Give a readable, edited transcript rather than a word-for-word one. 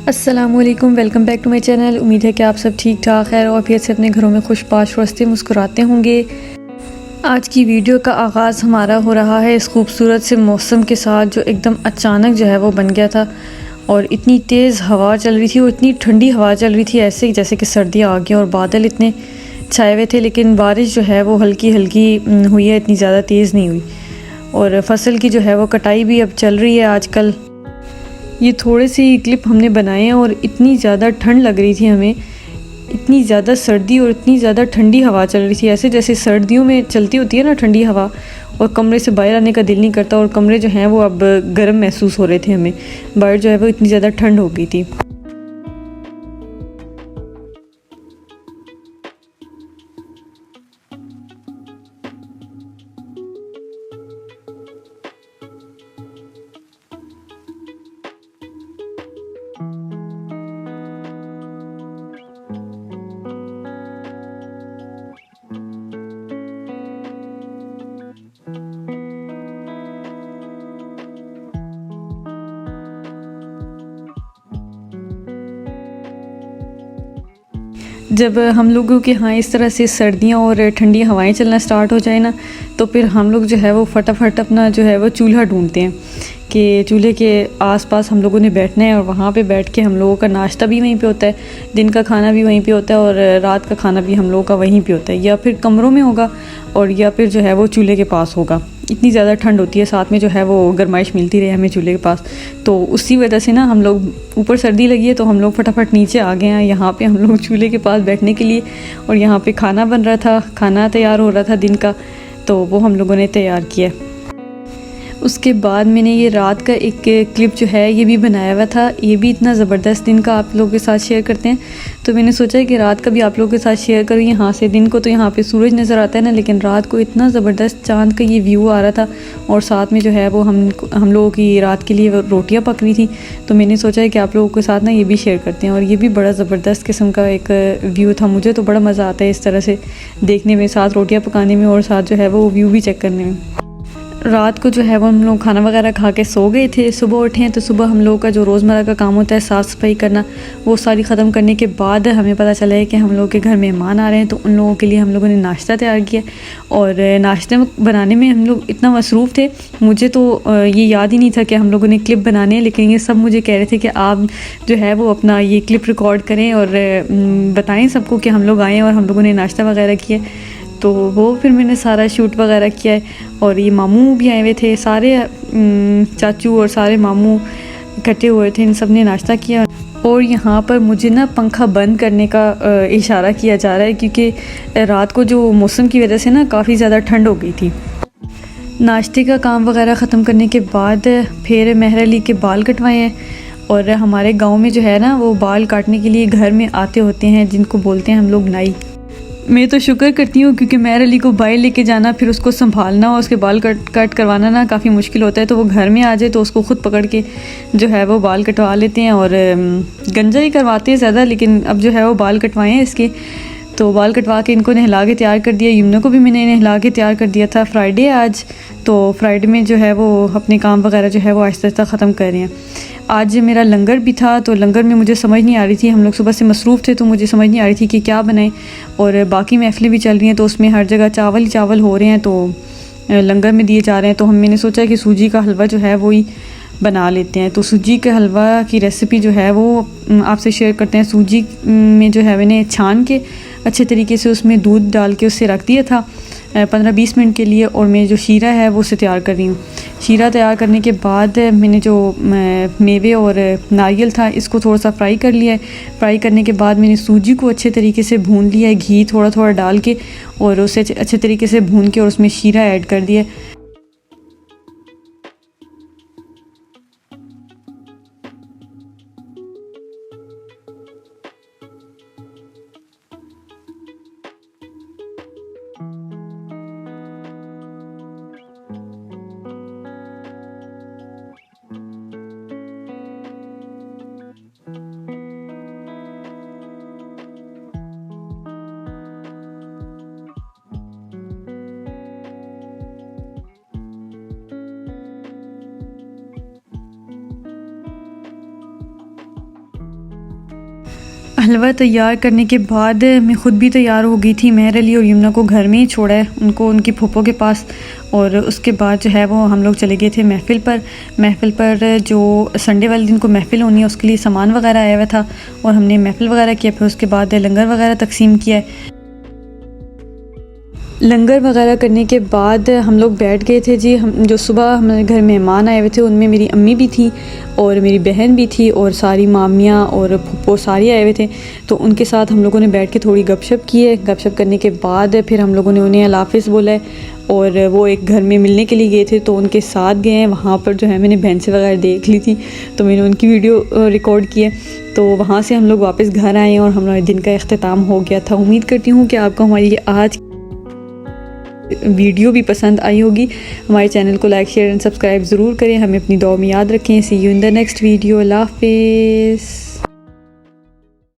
अस्सलामुअलैकुम, welcome back to my channel. उम्मीद है कि आप सब ठीक ठाक है और फिर से अपने घरों में खुशबाश रस्ते मुस्कुराते होंगे। आज की वीडियो का आगाज़ हमारा हो रहा है इस खूबसूरत से मौसम के साथ जो एकदम अचानक जो है वो बन गया था। और इतनी तेज़ हवा चल रही थी और इतनी ठंडी हवा चल रही थी, ऐसे जैसे कि सर्दी आ गई। और बादल इतने छाए हुए थे, लेकिन बारिश जो है वो हल्की हल्की हुई है, इतनी ज़्यादा तेज़ नहीं हुई। और फसल की जो है वो कटाई भी अब चल रही है आजकल। ये थोड़े से क्लिप हमने बनाए हैं और इतनी ज़्यादा ठंड लग रही थी हमें, इतनी ज़्यादा सर्दी और इतनी ज़्यादा ठंडी हवा चल रही थी, ऐसे जैसे सर्दियों में चलती होती है ना ठंडी हवा। और कमरे से बाहर आने का दिल नहीं करता और कमरे जो हैं वो अब गर्म महसूस हो रहे थे हमें। बाहर जो है वो इतनी ज़्यादा ठंड हो गई थी। जब हम लोगों के यहाँ इस तरह से सर्दियाँ और ठंडी हवाएं चलना स्टार्ट हो जाए ना, तो फिर हम लोग जो है वो फटाफट अपना जो है वो चूल्हा ढूंढते हैं कि चूल्हे के आसपास हम लोगों ने बैठना है। और वहाँ पे बैठ के हम लोगों का नाश्ता भी वहीं पे होता है, दिन का खाना भी वहीं पे होता है और रात का खाना भी हम लोगों का वहीं पे होता है, या फिर कमरों में होगा और या फिर जो है वो चूल्हे के पास होगा। इतनी ज़्यादा ठंड होती है, साथ में जो है वो गर्माइश मिलती रहे हमें चूल्हे के पास। तो उसी वजह से ना हम लोग, ऊपर सर्दी लगी है तो हम लोग फटाफट नीचे आ गए हैं यहाँ पे हम लोग चूल्हे के पास बैठने के लिए। और यहाँ पे खाना बन रहा था, खाना तैयार हो रहा था दिन का, तो वो हम लोगों ने तैयार किया। उसके बाद मैंने ये रात का एक क्लिप जो है ये भी बनाया हुआ था, ये भी इतना ज़बरदस्त दिन का आप लोगों के साथ शेयर करते हैं। तो मैंने सोचा है कि रात का भी आप लोगों के साथ शेयर करूँ। यहाँ से दिन को तो यहाँ पे सूरज नज़र आता है ना, लेकिन रात को इतना ज़बरदस्त चाँद का ये व्यू आ रहा था। और साथ में जो है वो हम लोगों की रात के लिए रोटियाँ पक रही थी। तो मैंने सोचा है कि आप लोगों के साथ ना ये भी शेयर करते हैं। और ये भी बड़ा ज़बरदस्त किस्म का एक व्यू था, मुझे तो बड़ा मज़ा आता है इस तरह से देखने में, साथ रोटियाँ पकाने में और साथ जो है वो व्यू भी चेक करने में। रात को जो है वो हम लोग खाना वगैरह खा के सो गए थे। सुबह उठे हैं तो सुबह हम लोगों का जो रोज़मर्रा का काम होता है साफ़ सफाई करना, वो सारी ख़त्म करने के बाद हमें पता चला है कि हम लोग के घर मेहमान आ रहे हैं। तो उन लोगों के लिए हम लोगों ने नाश्ता तैयार किया। और नाश्ते बनाने में हम लोग इतना मसरूफ़ थे, मुझे तो ये याद ही नहीं था कि हम लोगों ने क्लिप बनाने हैं। लेकिन ये सब मुझे कह रहे थे कि आप जो है वो अपना ये क्लिप रिकॉर्ड करें और बताएँ सबको कि हम लोग आएँ और हम लोगों ने नाश्ता वगैरह किया। तो वो फिर मैंने सारा शूट वगैरह किया है। और ये मामू भी आए हुए थे, सारे चाचू और सारे मामू इकट्ठे हुए थे, इन सब ने नाश्ता किया। और यहाँ पर मुझे ना पंखा बंद करने का इशारा किया जा रहा है, क्योंकि रात को जो मौसम की वजह से ना काफ़ी ज़्यादा ठंड हो गई थी। नाश्ते का काम वगैरह ख़त्म करने के बाद फिर मेहर अली के बाल कटवाए हैं। और हमारे गाँव में जो है ना वो बाल काटने के लिए घर में आते होते हैं, जिनको बोलते हैं हम लोग नाई। मैं तो शुक्र करती हूँ, क्योंकि मेहर अली को बाहर लेके जाना, फिर उसको संभालना और उसके बाल कट करवाना ना काफ़ी मुश्किल होता है। तो वो घर में आ जाए तो उसको ख़ुद पकड़ के जो है वो बाल कटवा लेते हैं और गंजा ही करवाते हैं ज़्यादा। लेकिन अब जो है वो बाल कटवाए हैं इसके। तो बाल कटवा के इनको नहला के तैयार कर दिया। यमुना को भी मैंने नहला के तैयार कर दिया था। फ्राइडे आज, तो फ्राइडे में जो है वो अपने काम वगैरह जो है वो आहिस्ता आहिस्ता ख़त्म कर रहे हैं। आज मेरा लंगर भी था, तो लंगर में मुझे समझ नहीं आ रही थी, हम लोग सुबह से मसरूफ़ थे तो मुझे समझ नहीं आ रही थी कि क्या बनाएं। और बाकी महफ़िलें भी चल रही हैं तो उसमें हर जगह चावल ही चावल हो रहे हैं, तो लंगर में दिए जा रहे हैं। तो मैंने सोचा कि सूजी का हलवा जो है वो ही बना लेते हैं। तो सूजी के हलवा की रेसिपी जो है वो आपसे शेयर करते हैं। सूजी में जो है मैंने छान के अच्छे तरीके से उसमें दूध डाल के उससे रख दिया था 15-20 मिनट के लिए। और मैं जो शीरा है वो उसे तैयार कर रही हूँ। शीरा तैयार करने के बाद मैंने जो मेवे और नारियल था इसको थोड़ा सा फ्राई कर लिया है। फ्राई करने के बाद मैंने सूजी को अच्छे तरीके से भून लिया है, घी थोड़ा थोड़ा डाल के, और उसे अच्छे तरीके से भून के और उसमें शीरा ऐड कर दिया। हलवा तैयार करने के बाद मैं ख़ुद भी तैयार हो गई थी। मेहर अली और यमुना को घर में ही छोड़ा है, उनको उनकी फूफो के पास। और उसके बाद जो है वो हम लोग चले गए थे महफ़िल पर जो संडे वाले दिन को महफ़िल होनी है उसके लिए सामान वगैरह आया हुआ था और हमने महफ़िल वगैरह किया। फिर उसके बाद लंगर वगैरह तकसीम किया है। लंगर वगैरह करने के बाद हम लोग बैठ गए थे जी। हम जो सुबह हमारे घर मेहमान आए हुए थे उनमें मेरी अम्मी भी थी और मेरी बहन भी थी और सारी मामियाँ और फूफो सारे आए हुए थे। तो उनके साथ हम लोगों ने बैठ के थोड़ी गपशप की है। गपशप करने के बाद फिर हम लोगों ने उन्हें अल्लाह हाफ़िज़ बोला है और वो एक घर में मिलने के लिए गए थे तो उनके साथ गए हैं। वहाँ पर जो है मैंने भैंसें वगैरह देख ली थी तो मैंने उनकी वीडियो रिकॉर्ड की है। तो वहाँ से हम लोग वापस घर आए और हमारे दिन का इख्तिताम हो गया था। उम्मीद करती हूँ कि आपको हमारी ये आज वीडियो भी पसंद आई होगी। हमारे चैनल को लाइक शेयर एंड सब्सक्राइब ज़रूर करें। हमें अपनी दुआ में याद रखें। See you in the next video. अल्लाह हाफ़िज़।